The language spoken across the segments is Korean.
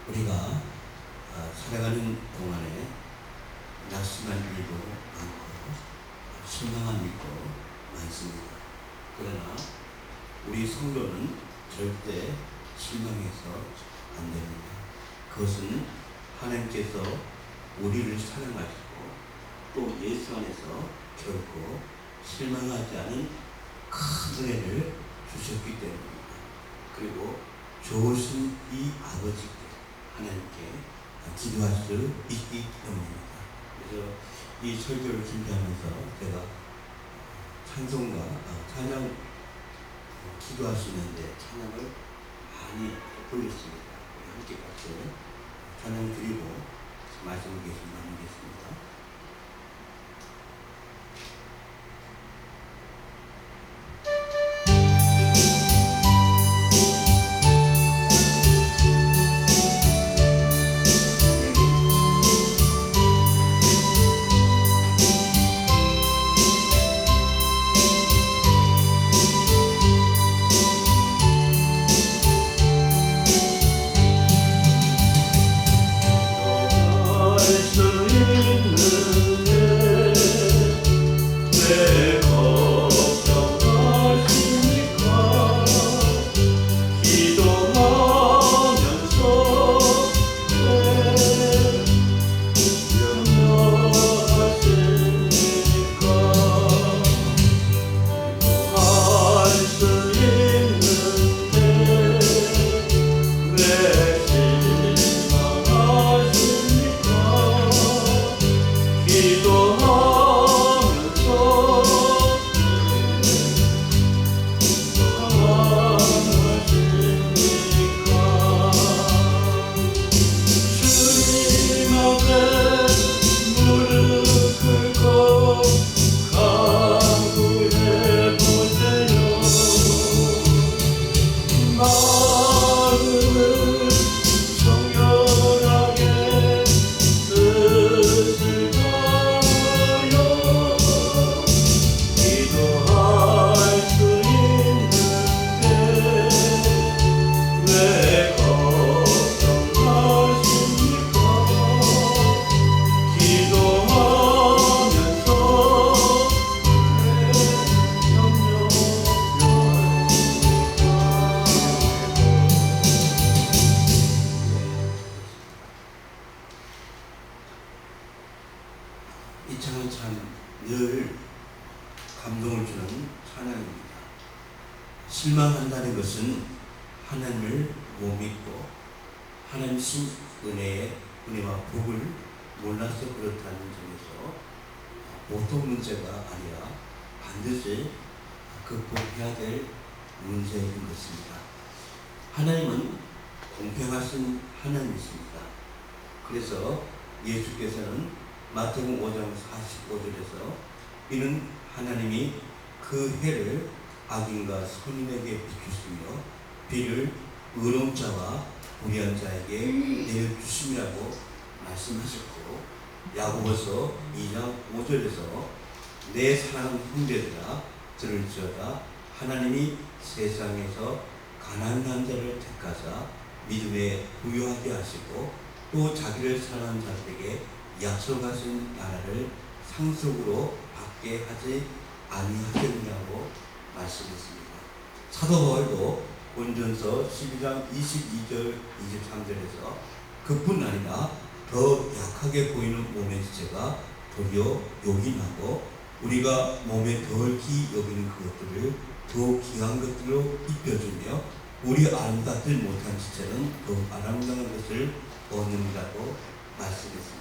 우리가 살아가는 동안에 낙심한 일도 많고 실망한 일도 많습니다. 그러나 우리 성도는 절대 실망해서 안 됩니다. 그것은 하나님께서 우리를 사랑하시고 또 예수 안에서 결코 실망하지 않은 큰 은혜를 주셨기 때문입니다. 그리고 좋으신 이 아버지께 하나님께 기도할 수 있기 때문입니다. 그래서 이 설교를 준비하면서 제가 찬송가, 찬양 기도할 수 있는데 찬양을 많이 돌렸습니다. 함께 같이 찬양 드리고 말씀을 계속 나누겠습니다. 이 찬양은 참 늘 감동을 주는 찬양입니다. 실망한다는 것은 하나님을 못 믿고 하나님 신 은혜와 복을 몰라서 그렇다는 점에서 보통 문제가 아니라 반드시 극복해야 될 문제인 것입니다. 하나님은 공평하신 하나님이십니다. 그래서 예수께서는 마태복음 5장 45절에서 이는 하나님이 그 해를 악인과 선인에게 비추시며 비를 의로운 자와 불의한 자에게 내려주심이라고 말씀하셨고, 야고보서 2장 5절에서 내 사랑하는 형제들아 들을지어다 하나님이 세상에서 가난한 자를 택하사 믿음에 부유하게 하시고 또 자기를 사랑하는 자들에게 약속하신 나라를 상속으로 받게 하지 아니하겠느냐고 말씀했습니다. 사도 바울도 고린도전서 12장 22절 23절에서 그뿐 아니라 더 약하게 보이는 몸의 지체가 도리어 요긴하고 우리가 몸에 덜히 여기는 그것들을 더 귀한 것들로 입혀주며 우리 아름답지 못한 지체는 더 아름다운 것을 얻는다고 말씀했습니다.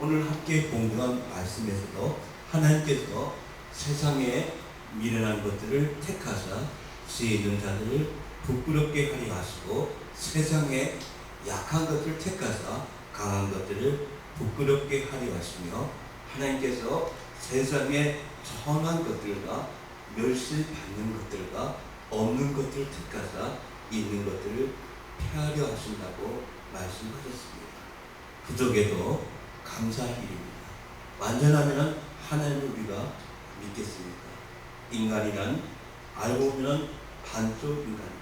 오늘 함께 공부한 말씀에서도 하나님께서 세상에 미련한 것들을 택하사 지혜 있는 자들을 부끄럽게 하려 하시고 세상에 약한 것들을 택하사 강한 것들을 부끄럽게 하려 하시며 하나님께서 세상에 선한 것들과 멸시받는 것들과 없는 것들을 택하사 있는 것들을 폐하려 하신다고 말씀하셨습니다. 부족해도 감사할 일입니다. 완전하면 하나님을 우리가 믿겠습니까? 인간이란 알고 보면 반쪽 인간입니다.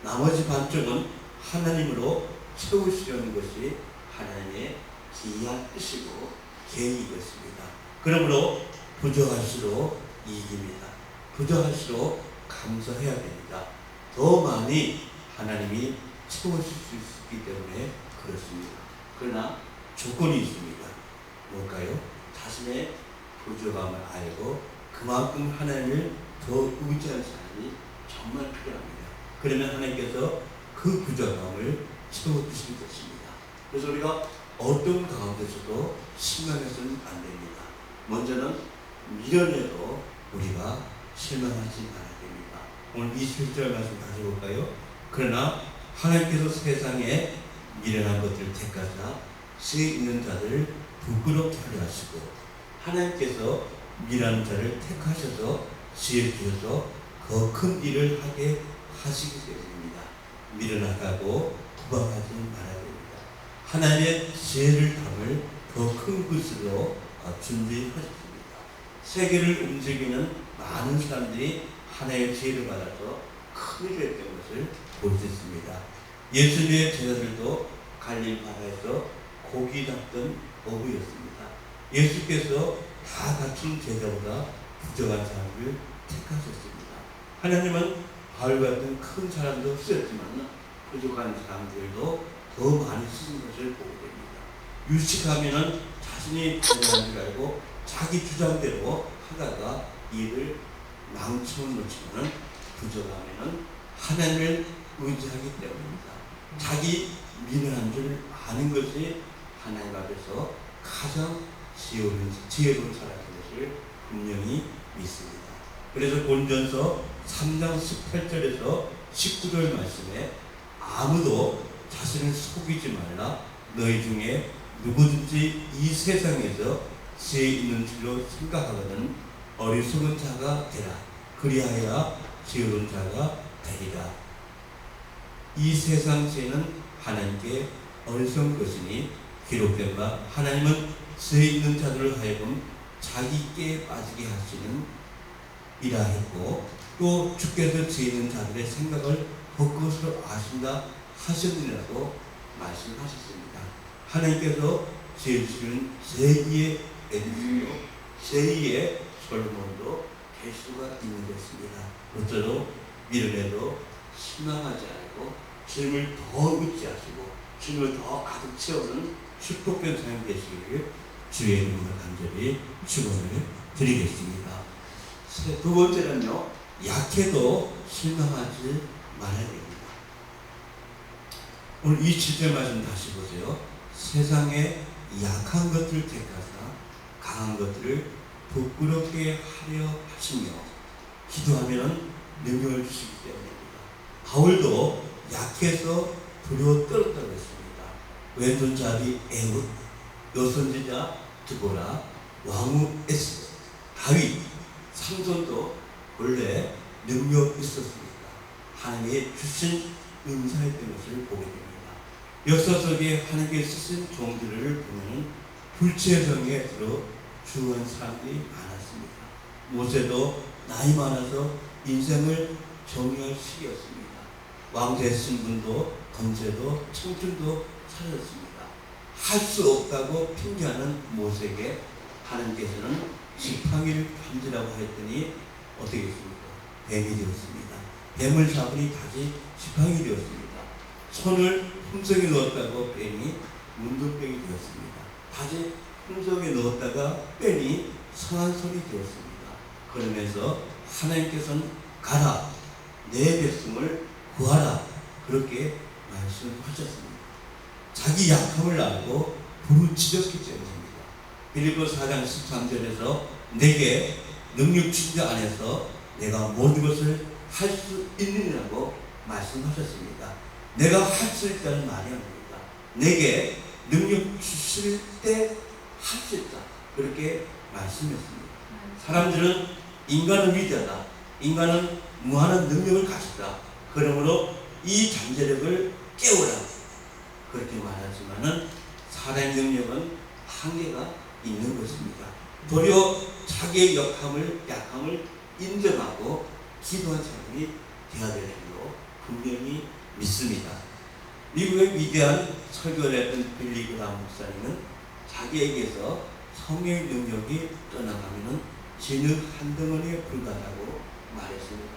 나머지 반쪽은 하나님으로 채우시려는 것이 하나님의 기이한 뜻이고 계획이었습니다. 그러므로 부족할수록 이깁니다. 부족할수록 감사해야 됩니다. 더 많이 하나님이 채우실 수 있기 때문에 그렇습니다. 그러나 조건이 있습니다. 뭘까요? 자신의 부족함을 알고 그만큼 하나님을 더 의지하는 사람이 정말 필요합니다. 그러면 하나님께서 그 부족함을 채워주실 것입니다. 그래서 우리가 어떤 가운데서도 실망해서는 안 됩니다. 먼저는 미련에도 우리가 실망하지 말아야 됩니다. 오늘 27절 말씀 다시 볼까요? 그러나 하나님께서 세상에 미련한 것들을 택하사 지혜 있는 자들을 부끄럽게 하려 하시고, 하나님께서 미련한 자를 택하셔서 지혜 주셔서 더 큰 일을 하게 하시기 때문입니다. 미련하다고 구박하지 말아야 됩니다. 하나님의 지혜를 담을 더 큰 것으로 준비하셨습니다. 세계를 움직이는 많은 사람들이 하나님의 지혜를 받아서 큰 일을 했던 것을 볼 수 있습니다. 예수님의 제자들도 갈릴리 바다에서 고기 잡던 어부였습니다. 예수께서 다 갖춘 제자보다 부족한 사람을 택하셨습니다. 하나님은 바울 같은 큰 사람도 쓰였지만 부족한 사람들도 더 많이 쓰는 것을 보게 됩니다. 유식하면은 자신이 잘하는 줄 알고 자기 주장대로 하다가 일을 망쳐놓지만은, 부족하면은 하나님을 의지하기 때문입니다. 자기 미련한 줄 아는 것이 하나님 앞에서 가장 지혜로운 사람인 것을 분명히 믿습니다. 그래서 본전서 3장 18절에서 19절 말씀에 아무도 자신을 속이지 말라. 너희 중에 누구든지 이 세상에서 지혜 있는 줄로 생각하거든 어리석은 자가 되라. 그리하여 지혜로운 자가 되리라. 이 세상 지혜는 하나님께 어리석은 것이니 기록된 바 하나님은 지혜 있는 자들을 하여금 자기께 빠지게 하시는 이라 했고, 또 주께서 지혜 있는 자들의 생각을 헛것으로 아신다 하셨느라고 말씀하셨습니다. 하나님께서 지혜 주시는 제2의 에디슨도 제2의 솔로몬도 될 수가 있는 것입니다. 어쩌로 미련에도 실망하지 않고 주님을 더 의지하시고 주님을 더 가득 채우는 축복된 삶이 되시기를 주의 이름으로 간절히 축원을 드리겠습니다. 두 번째는요, 약해도 실망하지 말아야 됩니다. 오늘 27절 말씀 다시 보세요. 세상에 약한 것을 택하사 강한 것들을 부끄럽게 하려 하시며 기도하면 능력을 주시기 때문입니다. 바울도 약해서 두려워 떨었다고 했습니다. 왼손잡이 에훗, 여선지자 드보라, 왕후 에스더, 다윗, 삼손도 원래 능력이 있었습니다. 하나님의 주신 은사였던 것을 보게 됩니다. 역사 속에 하나님께 쓰신 종들을 보면 불체성에 들어 죽은 사람들이 많았습니다. 모세도 나이 많아서 인생을 정리할 시기였습니다. 왕제 신분도 건재도 청춘도 사라졌습니다. 할 수 없다고 핑계하는 모세에게 하나님께서는 지팡이를 던지라고 했더니 어떻게 했습니까? 뱀이 되었습니다. 뱀을 잡으니 다시 지팡이 되었습니다. 손을 품속에 넣었다고 뱀이 문둥병이 되었습니다. 다시 품속에 넣었다가 뱀이 성한 손이 되었습니다. 그러면서 하나님께서는 가라, 내 백성을 구하라, 그렇게 말씀하셨습니다. 자기 약함을 알고 부르짖었기 때문입니다. 빌립보 4장 13절에서 내게 능력 주신 안에서 내가 모든 것을 할 수 있느냐고 말씀하셨습니다. 내가 할 수 있다는 말이 아닙니다. 내게 능력 주실 때 할 수 있다, 그렇게 말씀했습니다. 사람들은 인간은 위대하다, 인간은 무한한 능력을 가졌다, 그러므로 이 잠재력을 깨우라, 그렇게 말하지만은 사람의 능력은 한계가 있는 것입니다. 도리어 자기의 약함을 인정하고 기도한 사람이 되어야 되는 걸로 분명히 믿습니다. 미국의 위대한 설교를 했던 빌리 그라함 목사님은 자기에게서 성령의 능력이 떠나가면은 진흙 한 덩어리에 불과하다고 말했습니다.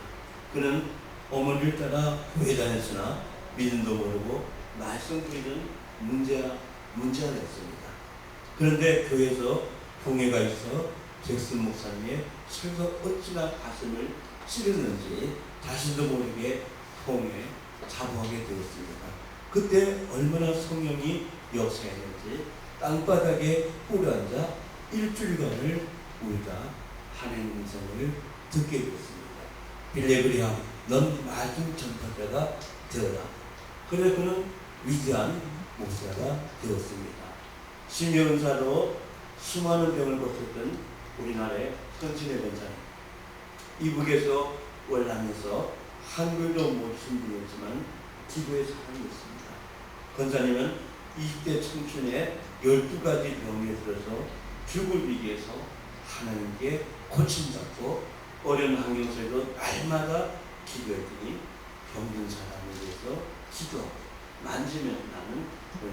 그는 어머니를 따라 교회 다녔으나 믿음도 모르고 말씀 드리는 문제가 됐습니다. 그런데 교회에서 봉해가 있어 잭슨 목사님의 설교가 어찌나 가슴을 찌르는지 자신도 모르게 봉해 자부하게 되었습니다. 그때 얼마나 성령이 역사했는지 땅바닥에 꿇어앉아 일주일간을 울다 하나님 음성을 듣게 되었습니다. 빌리 그레이엄, 넌 말씀 전파자가 되어라. 그래 그는 위대한 목사가 되었습니다. 심령은사로 수많은 병을 고쳤던 우리나라의 선진의 권사님, 이북에서 월남에서 한글도 못쓴 분이었지만 기도의 사람이었습니다. 권사님은 20대 청춘에 12가지 병에 들어서 죽을 위기에서 하나님께 고침받고 어려운 환경 속에도 날마다 기도했더니 병든 사람에 대해서 기도하고 만지면 나는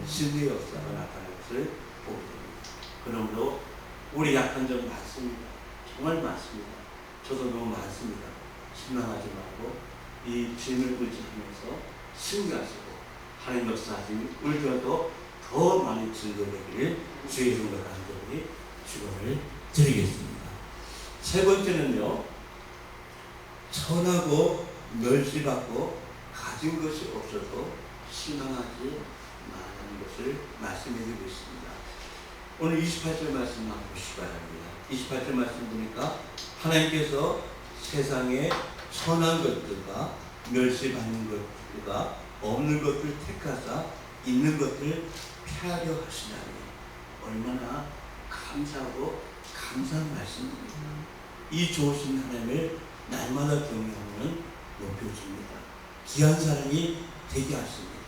신의 역사가 나타나는 것을 보게 됩니다. 그러므로 우리 약한 점 많습니다. 정말 많습니다. 저도 너무 많습니다. 실망하지 말고 이 주님을 의지하면서 승리하시고 하나님 역사하시니 울더라도 더 많이 증거되기를 주의 이름으로 간절히 축원을 드리겠습니다. 세 번째는요, 천하고 멸시받고 가진 것이 없어도 실망하지 말라는 것을 말씀해드리고 있습니다. 오늘 28절 말씀 한번 보시기 바랍니다. 28절 말씀 보니까 하나님께서 세상에 선한 것들과 멸시받는 것들과 없는 것을 택하사 있는 것을 폐하려 하시나니 얼마나 감사하고 감사한 말씀입니다. 이 좋으신 하나님을 날마다 경외하면 높여줍니다. 귀한 사람이 되게 하십니다.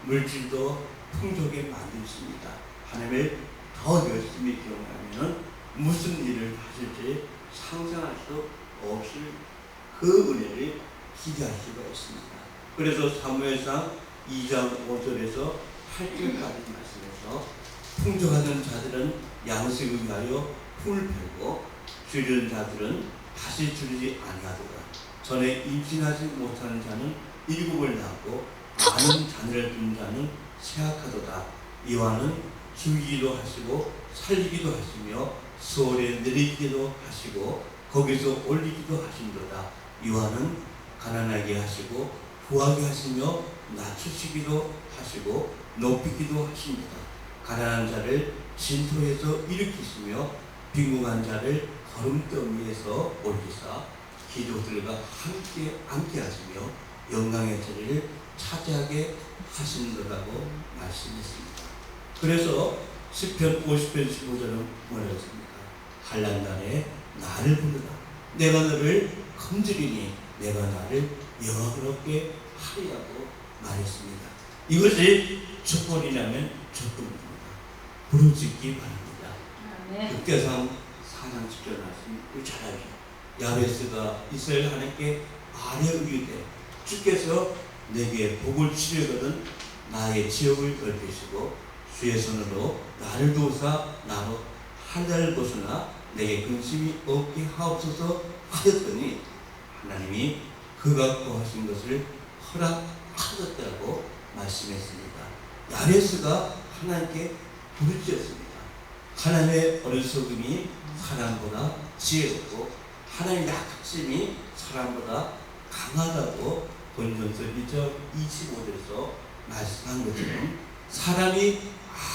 물질도 풍족에 만드십니다. 하나님을 더 열심히 경외하면 무슨 일을 하실지 상상할 수 없을 그 은혜를 기대할 수가 있습니다. 그래서 사무엘상 2장 5절에서 8절까지 말씀해서 풍족하는 자들은 양식을 위하여 풀을 펴고 줄이는 자들은 다시 줄이지 아니하도다. 전에 임신하지 못하는 자는 일곱을 낳고 많은 자녀를 둔 자는 쇠약하도다. 이와는 죽이기도 하시고 살리기도 하시며 수월에 내리기도 하시고 거기서 올리기도 하신도다. 이와는 가난하게 하시고 부하게 하시며 낮추시기도 하시고 높이기도 하십니다. 가난한 자를 진토에서 일으키시며 빈궁한 자를 걸음더미에서 올리사 기도들과 함께 앉게 하시며 영광의 자리를 차지하게 하신다고 말씀했습니다. 그래서 시편 50편 15절은 뭐라고 했습니까? 한란날에 나를 부르라. 내가 너를 건드리니 내가 나를 영화롭게 하리라고 말했습니다. 이것이 조건이라면 조건입니다. 부르짖기 바랍니다. 흑대상 4장 10절 말씀 잘 알죠. 야베스가 이스라엘 하나님께 아뢰 의뢰되 주께서 내게 복을 주시거든 나의 지역을 넓히시고 주의 손으로 나를 도우사 나로 하늘을 벗어나 내게 근심이 없게 하옵소서 하였더니 하나님이 그가 구하신 것을 허락하셨다고 말씀했습니다. 야베스가 하나님께 부르짖었습니다. 하나님의 어리석음이 사람보다 지혜롭고 하나님의 약심이 사람보다 강하다고 본전서 1장 25절에서 말씀한 것처럼 사람이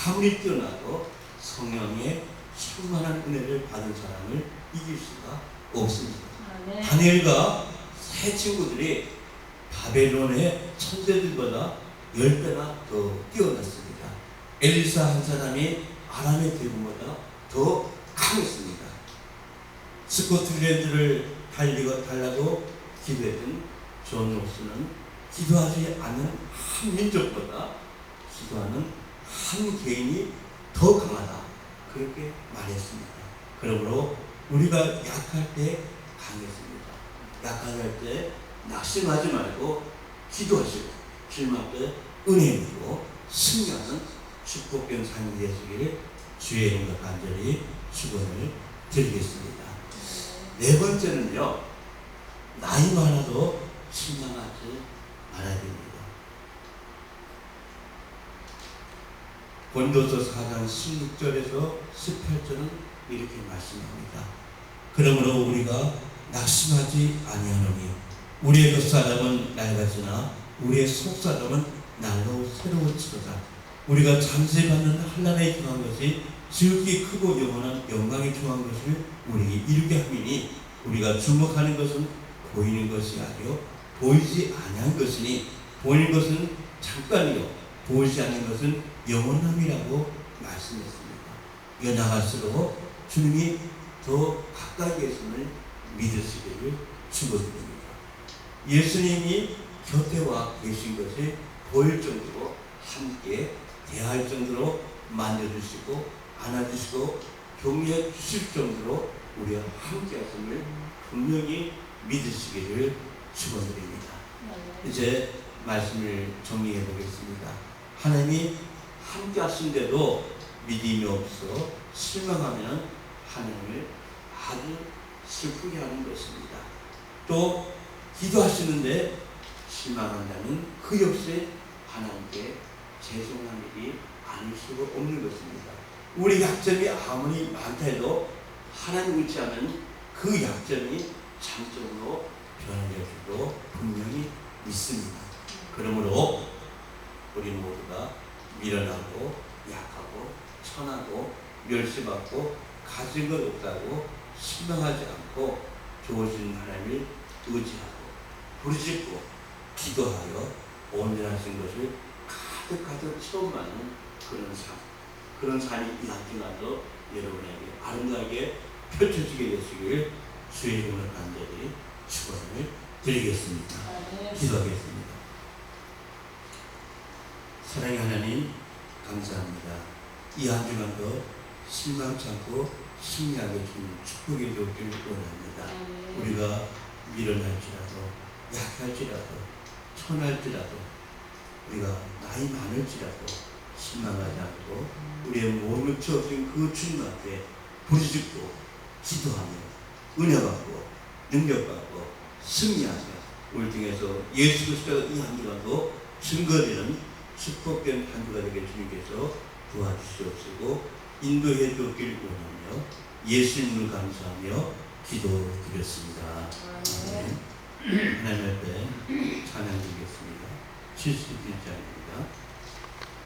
아무리 뛰어나도 성령의 충만한 은혜를 받은 사람을 이길 수가 없습니다. 다니엘과 세 친구들이 바벨론의 천재들보다 10배나 더 뛰어났습니다. 엘리사 한 사람이 아람의 대군보다 더 강했습니다. 스코틀랜드를 달라고 기도했던 존 록스는 기도하지 않는 한 민족보다 기도하는 한 개인이 더 강하다. 그렇게 말했습니다. 그러므로 우리가 약할 때 강했습니다. 약할 때 낙심하지 말고 기도하시고 실망 때 은혜이고 승리하는 축복된 삶이 되시기를 주의 이름으로 간절히 축원을 드리겠습니다. 네 번째는요, 나이 많아도 실망하지 말아야 됩니다. 본도서 4장 16절에서 18절은 이렇게 말씀합니다. 그러므로 우리가 낙심하지 아니하노니 우리의 겉사람은 낡아지나 우리의 속사람은 날로 새로워지도다. 우리가 잠시 받는 환난에 경한 것이 지극히 크고 영원한 영광에 경한 것을 우리에게 이루게 함이니 우리가 주목하는 것은 보이는 것이 아니요 보이지 아니한 것이니 보이는 것은 잠깐이요 보이지 않는 것은 영원함이라고 말씀했습니다. 이어 나갈수록 주님이 더 가까이 계심을 믿으시기를 축원드립니다. 예수님이 곁에 와 계신 것이 보일 정도로 함께 대할 정도로 만져주시고 안아주시고 격려해 주실 정도로 우리와 함께 하심을 분명히 믿으시기를 축원드립니다. 이제 말씀을 정리해 보겠습니다. 하나님이 함께 하신데도 믿음이 없어 실망하면 하나님을 아주 슬프게 하는 것입니다. 또 기도하시는데 실망한다는 그 역시 하나님께 죄송한 일이 아닐 수가 없는 것입니다. 우리 약점이 아무리 많다 해도 하나님 의지하면 그 약점이 장점으로 변화될 줄도 분명히 믿습니다. 그러므로 우리 모두가 미련하고 약하고 천하고 멸시받고 가진 것 없다고 실망하지 않고 좋으신 하나님을 의지하고 부르짖고 기도하여 온전하신 것을 가득가득 처음 받는 그런 삶이 이 한 주간도 여러분에게 아름다우게 펼쳐지게 되시길 주의 이름으로 간절히 축원을 드리겠습니다. 기도하겠습니다. 사랑의 하나님 감사합니다. 이 한 주간도 실망치 않고 승리하게 주는 축복의 좋기를 원합니다. 우리가 미련할지라도 약할지라도 천할지라도 우리가 나이 많을지라도 실망하지 않고 우리의 몸을 채워주신 그 주님 앞에 부르짖고 기도하며 은혜받고 능력받고 승리하며 우리 중에서 예수 그리스도가 이 한 주간도 증거되는 축복된 한 주가 되게 주님께서 도와주시옵시고 인도해 주길 원하며 예수님을 감사하며 기도드렸습니다. 아멘. 하나님 앞에 찬양드리겠습니다. 71장입니다.